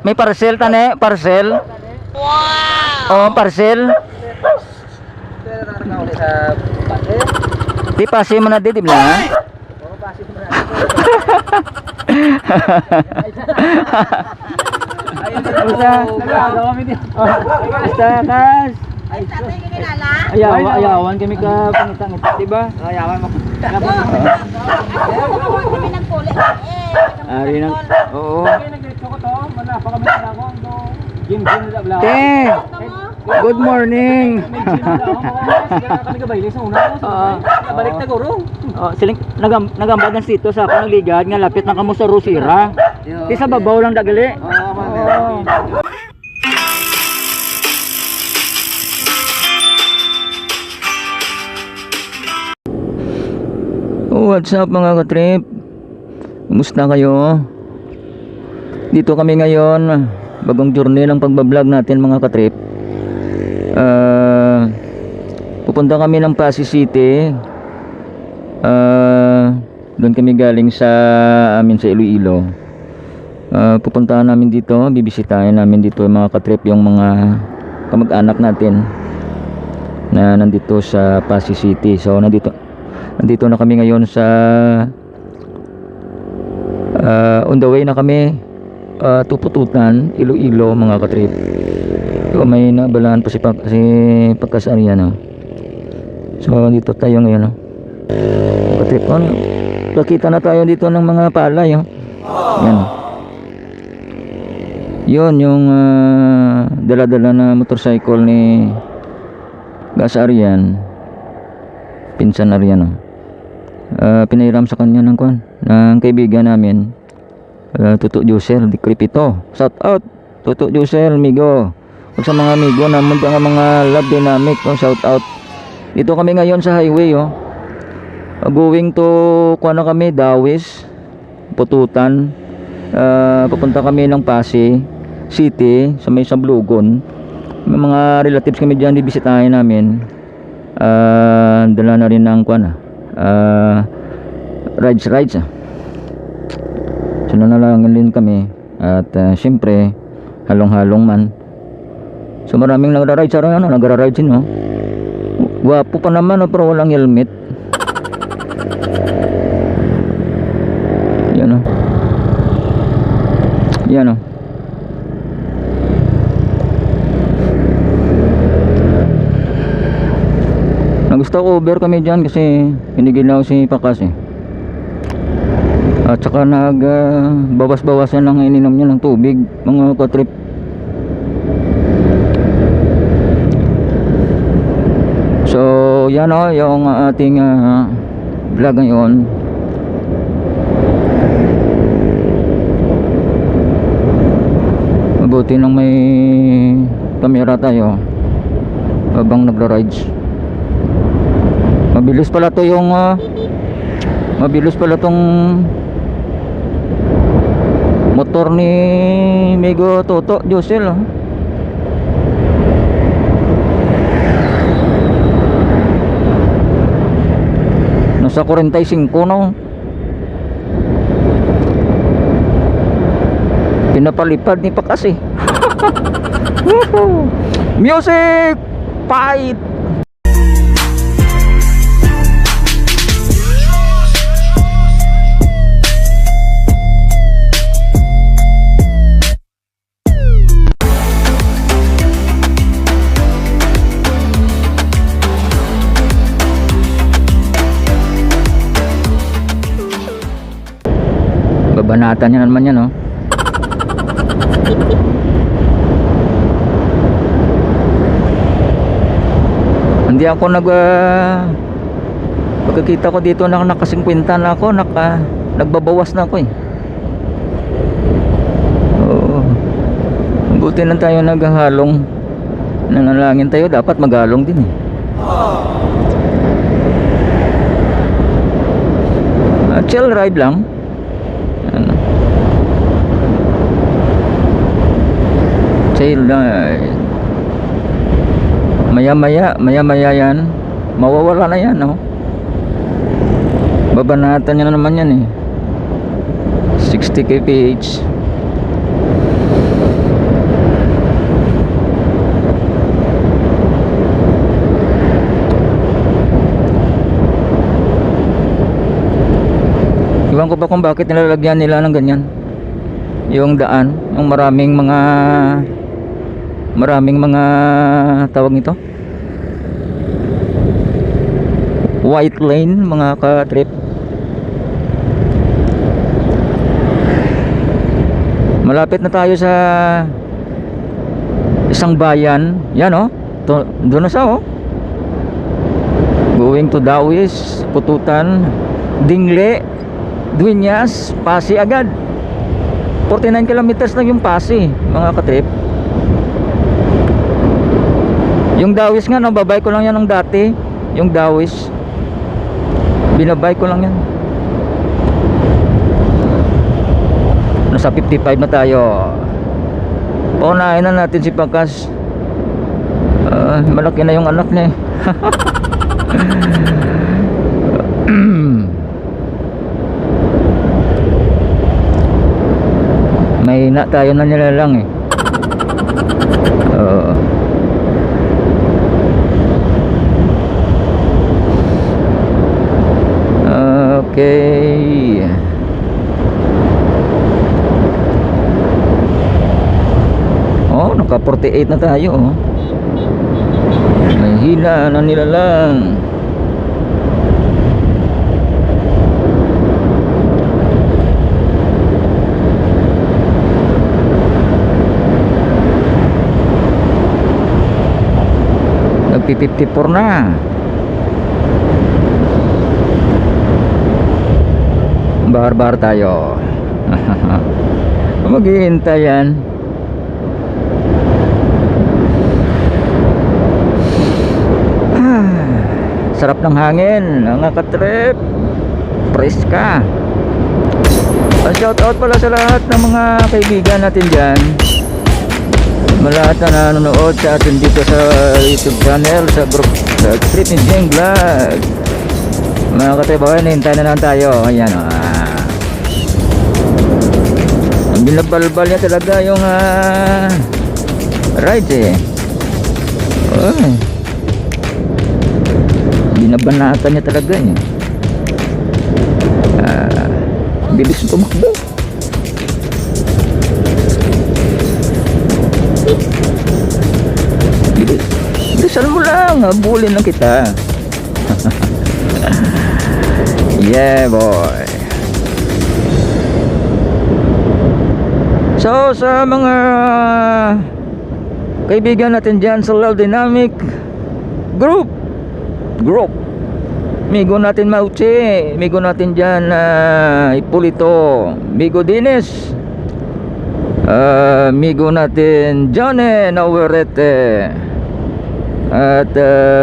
May parcel tane, parcel. Wow. Oh, parcel. Di pasi mo na di ba? Ayawan kami ka pangitang-ngita, di ba? Ayawan mo. Kami nagpuli. Ari nang oo. Te, Good morning. balik na guro. Oh, siling nagambad ng sito sa ako nagligad nga lapit na kamo sa Rosira. Di sa babaw lang dagali. What's up mga katrip? Kumusta kayo? Dito kami ngayon, bagong journey ng pagbablog natin mga katrip. Pupunta kami ng Pasig City. Doon kami galing sa amin sa Iloilo. Pupuntahan namin dito, bibisitahin namin dito mga katrip yung mga kamag-anak natin na nandito sa Pasig City. So nandito na kami ngayon sa on the way na kami to Pututan, Iloilo mga katrip. So may nabalaan pa si Pagkasarian. So dito tayo ngayon katrip. Nakita na tayo dito ng mga palay. Yan. Yun yung dala-dala na motorcycle ni Gasarian, pinsan Arian. Pinairam sa kanya ng kaibigan namin, Tuto Jusel di Cripito. Shout out Tuto Jusel, amigo. Ug sa mga amigo naman nga mga Love Dynamic, shout out. Dito kami ngayon sa highway going to kami Dawis, Pututan. Pupunta kami ng Pasig City sa may Sablugon. May mga relatives kami diyan, bibisitahin namin. Dala na rin ng rides. So nanalangin din kami at syempre halong-halong man. So maraming nagra-ride sa nagra-ride din Gwapo pa naman pero walang helmet. Yan Nagusto ko over kami dyan kasi pinigilaw si Pakas at saka bawas-bawasan lang ininom niya ng tubig mga katrip. So yan yung ating vlog ngayon. Mabuti nang may camera tayo habang nagra-rides. Mabilis pala to yung mabilis pala tong motor ni Migo Toto Josel. Nasa 45 pinapalipad ni Pakas Music fight. Babanatan niya naman yan Hindi ako pagkakita ko dito naka-50 na ako, nagbabawas na ako Buti lang tayo naghahalong. Nanalangin tayo, dapat maghalong din chill ride lang. Chill ride. Maya-maya yan mawawala na yan Babanatan niya na naman yan 60 kph. Iwan ko ba kung bakit nilalagyan nila ng ganyan yung daan, yung maraming mga tawag nito, white lane, mga ka-trip. Malapit na tayo sa isang bayan. Yan oh, doon na siya oh, going to Dawis, Pututan, Dingle, Dueñas, Pasig agad. 49 kilometers lang yung Pasig, mga ka-trip. Yung Dawis nga, nababay ko lang yan ng dati. Yung Dawis, binabay ko lang yan. Nasa 55 na tayo. Paunahin na natin si Pakas. Malaki na yung anak niya. May na tayo na nilalang eh. Okay. Oh, naka 48 na tayo oh. May hila na nilalang. Nagpi-54 na. Bar-bar tayo. Maghihintay yan. Sarap ng hangin, mga ka-trip. Preska. Shout out pala sa lahat ng mga kaibigan natin dyan, lahat na nanonood sa atin dito sa YouTube channel, sa group, sa Trip ni Jeng Vlog. Mga ka-trip, hintay na lang tayo. Ayan o. Ang binabalbal niya talaga yung ride eh. Binabanatan niya talaga eh. Bilis tumakbo. Bilisan mo lang, habulin lang kita. Yeah boy. So sa mga kaibigan natin dyan sa Love Dynamic Group, migo natin Mauche, migo natin dyan Ipolito, migo Dines, migo natin Johnny Nawarete, at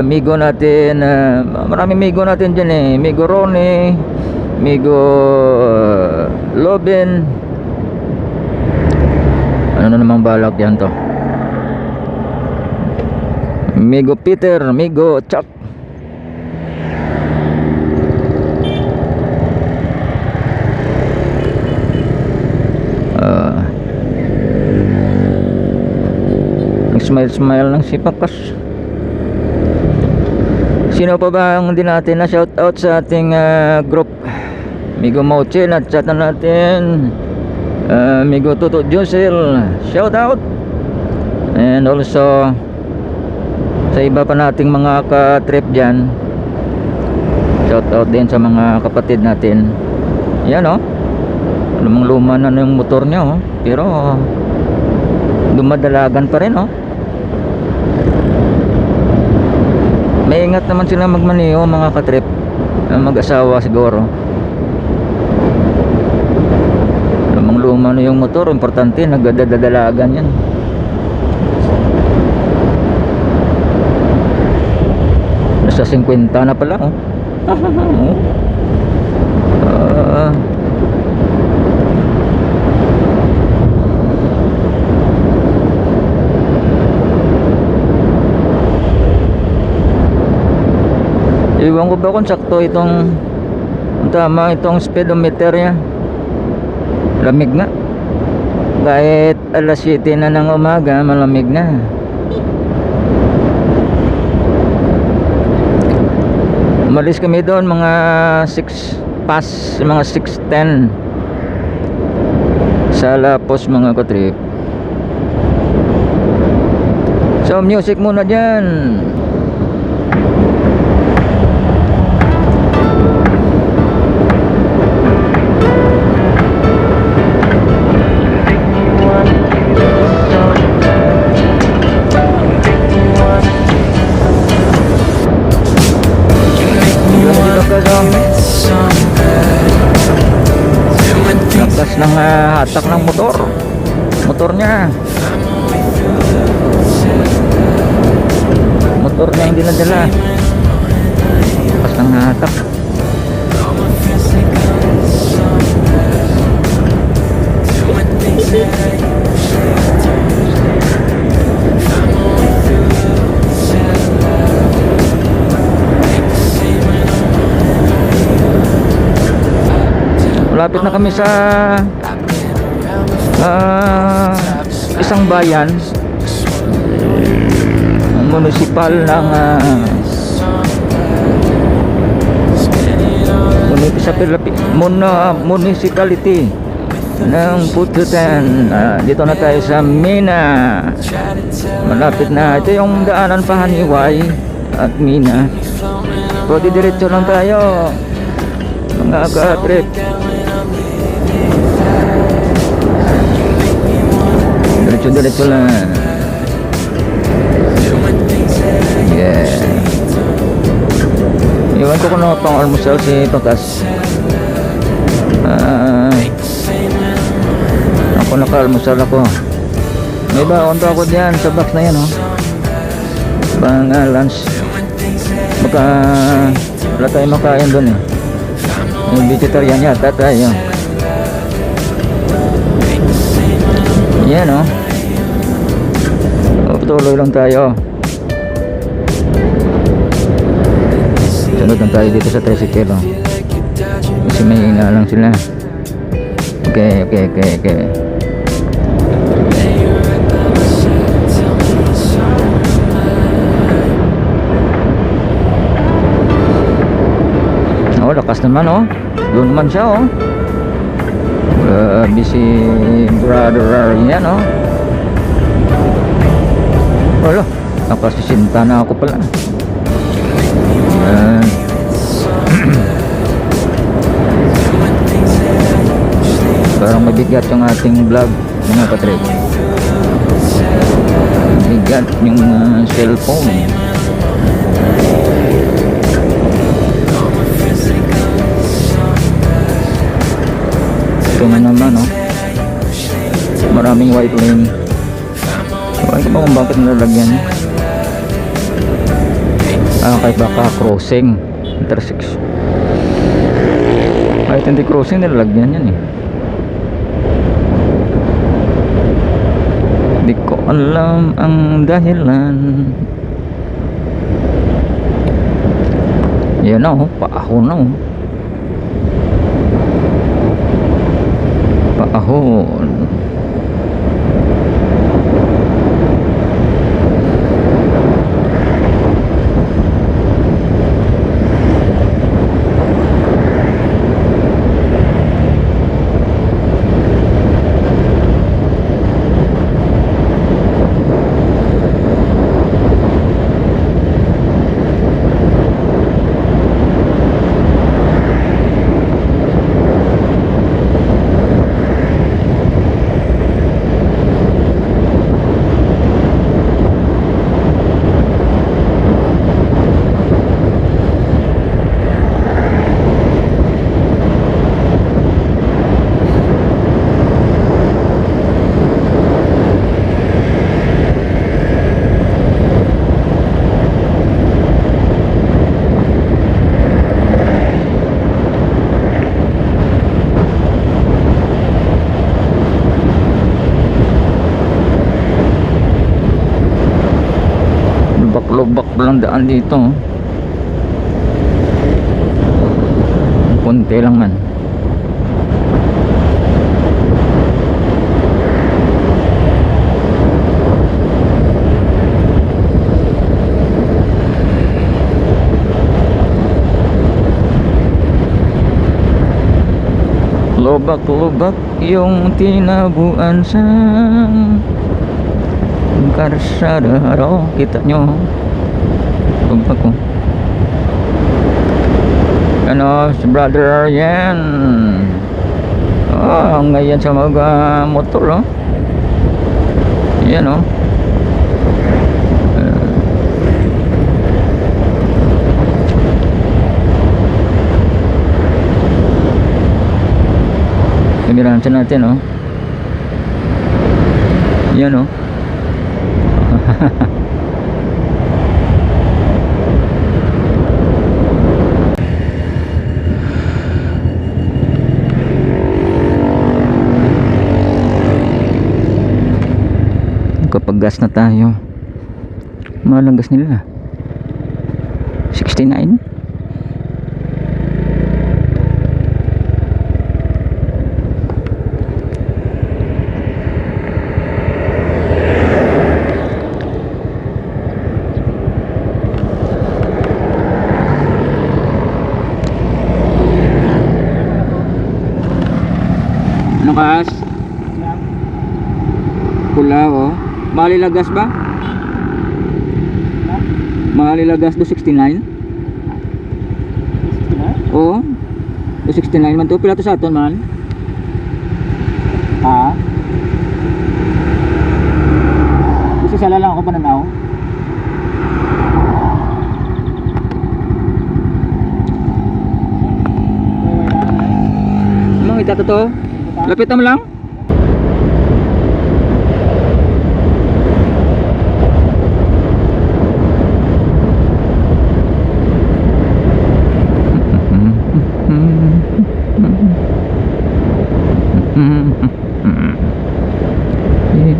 migo natin maraming migo natin dyan eh, migo Ronnie, migo Lobin. Ano na namang balak yan to, migo Peter, migo Chuck. Smile lang si Pakas. Sino pa ba ang hindi natin na shout out sa ating group? Migo Moche, na chat na natin. Migo Tuto Josel, shout out. And also sa iba pa nating mga ka-trip dyan, shout out din sa mga kapatid natin. Yan oh, lumang luma na yung motor niya oh, pero dumadalagan pa rin oh. May ingat naman sila magmaneho, mga ka-trip, mag-asawa siguro. Lumang luma na yung motor, importante nagdadalagan yan. Nasa 50 na pala oh. Iwan ko ba kung sakto itong tama itong speedometer niya. Lamig nga. Kahit alas 7 na ng umaga, malamig na. Umalis kami doon mga 6 pass mga 610 sa Lapos mga katrip. So music muna dyan. Lakas ng hatak ng motor niya ang dinadala. Lakas ng hatak. Malapit na kami sa isang bayan, municipal ng municipality ng Pututan. Dito na tayo sa Mina. Malapit na. Ito yung daanan pa, Haniway at Mina. Pwede diretso lang tayo mga ka-trip. Diretso lang. Yeah. Iwan ko na pang almusal si Patas. Ako naka-almusal ako. May baon pa ako diyan sa box na yan, oh. Pang lunch. Baka wala tayo makain doon, eh. Yung vegetarian yata tayo. Yan, oh. Patuloy lang tayo. Sunod lang tayo dito sa tricycle, oh. Kasi may hina lang sila. Okay. Oh, lakas naman, oh. Doon naman siya, oh. Busy brother yan, oh. Wala, nakasisinta na ako pala. Parang mabigat yung ating vlog mga katrip. Mabigat yung cellphone. Ito na naman, oh. Maraming white lane. Ewan ko ba kung bakit nalalagyan. Kahit baka crossing intersection. Kahit hindi crossing, nilalagyan yan, eh. Di ko alam ang dahilan. Yan na, oh. Paahon na, oh. Paahon. Lubak lang daan dito, oh. Punti lang man. Lubak-lubak yung tinabuan sa karsada. Ano, kita nyo. Lubak ko. Ano, si Brother Aryan. Oh, ngayon sa mga motor, oh. Yan, oh. Pagiransya natin, oh. Yan, oh. Kapag gas na tayo, mahal ang gas nila, 69. Ano kas? Pula, oh. Malilagas ba? Malilagas do 69? Oo. Do 69 man to. Pila to sa aton man? Ha? Kasi sala lang ako pananaw. Mga ita to? Lapit mo lang.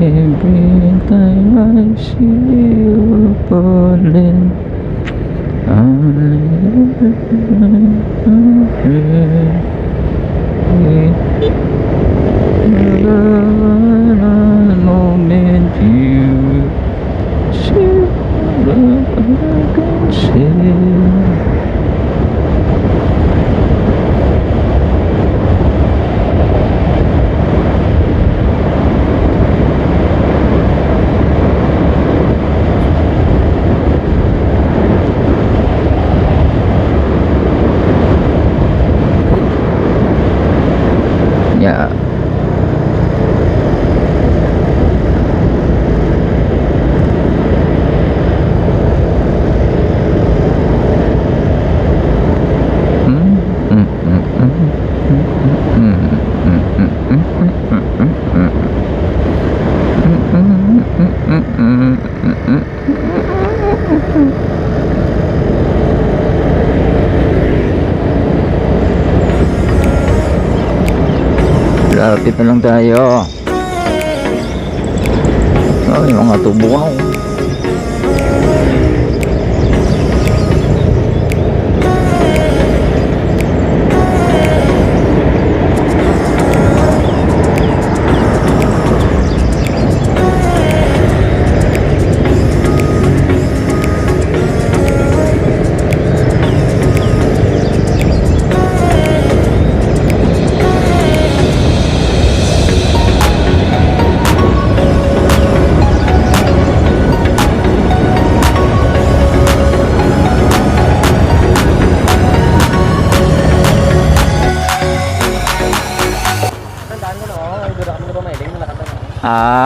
Every time I see you falling, moment you see what I can say. Yeah. Lapit na lang tayo. Ay, mga tubo ko.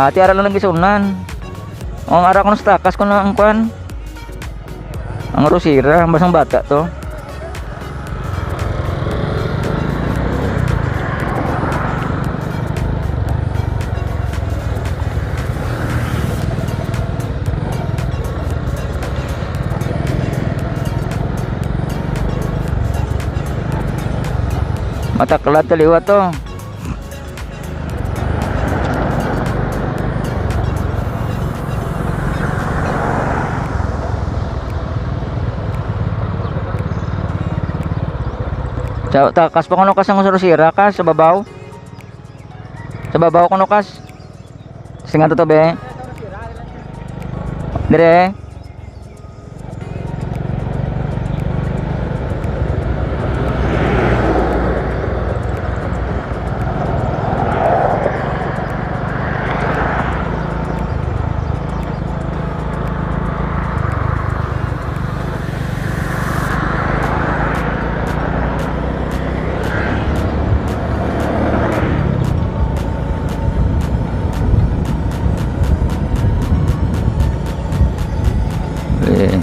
Tiara lang gisunan. Ang ara ko sa takas ko na ang kwan. Ang rosira, ang basang bata to. Matakla taliwa to. Takas pa kuno kas ang surusira kas sa babaw. Sa babaw kuno kas. Singa to be. Dire.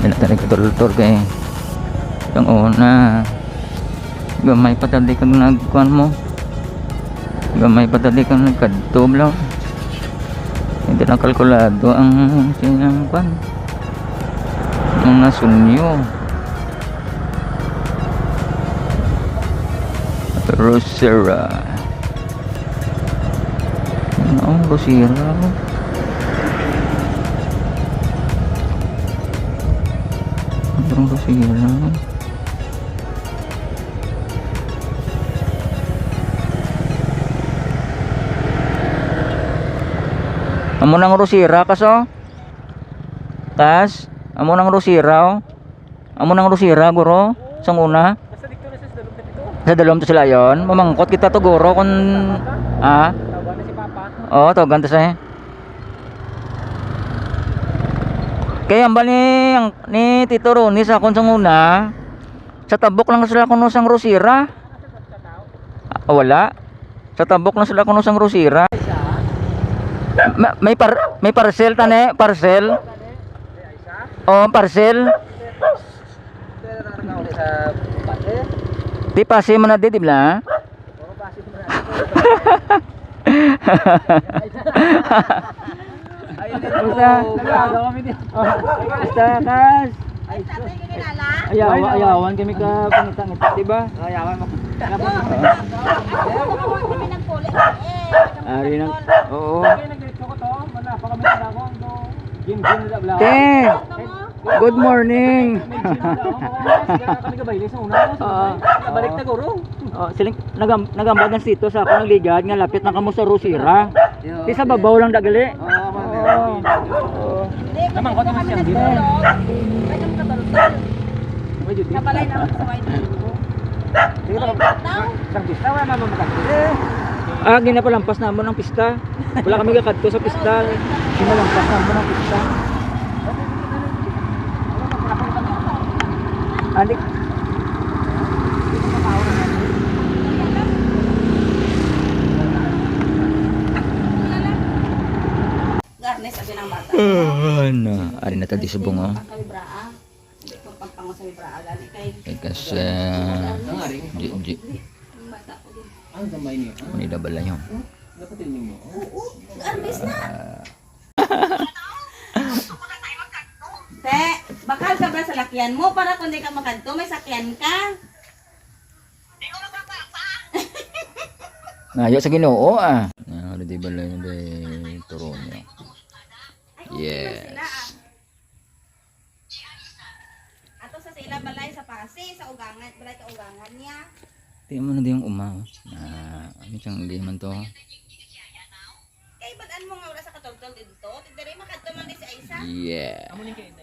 Pinatanig ko tultor kay yung una gamay pa tali kang nagkuhan mo, gamay pa tali kang nagkadtob lang, hindi na kalkulado ang sinyang kuhan ang nasunyo. Rosera ano Rosera Parang Rosera. Amo nang Rosera kaso? Tas? Amo nang Rosera oh? Amo nang Rosera guro? Sang una? Basta dito na sa dalom na dito. Sa dalawang to sila yon. Mamangkot kita to guro kung Tawagan na si Papa. Oo, to ganto sa kaya ba ni Tito Ronnie sa akong sang una sa tabok lang sila kuno sang Rosera. Wala. Sa tabok lang sila kuno sang Rosera. May parcel tane, parcel. Oh, parcel. Di pase man na di ba? Basta kas. Ayawan kami ka pangita-ngita, di ba? Ayawan mo. Ari nang oo. Nag-diretso ko to. Wala pa kami sa dako. Gym na bla. Te. Good morning. Kami gabayli sa una. Balik na guro. Oh, siling nagambag ng sito sa ako nagligad nga lapit na kamo sa Rosera. Di sa babaw lang dagali. Naman ko naman siyang dito. Kapalay naman sa white ko. Sige to. Sang pista wala naman makakita. Ginapalampas na mo ng pista. Wala kami kakadto sa pista. Ginalampas na mo ng pista. Anik. Garnes abi ng bata. Na, ari na tadi subong oh. Kami braa. Hindi ko pagpango sa braa gani kay Kasi di bata ko din. Ang gamay niyo. ni dabala yun. Dapatin niyo. Garnes na. Te, bakal ka ba sa lakyan mo para kung di ka makadto may sakyan ka? Nayo sa Ginoo ah. Na di bala yun de Toronyo. Yes. Ato sa sila balay sa pasi sa ugangan, balay ka ugangan niya. Di mo na di yung umaw. Na ano siyang di man to. Kay badan mo nga wala sa katultol dito. Tidiri makadto man di si Aisa. Yeah. Amo ni kay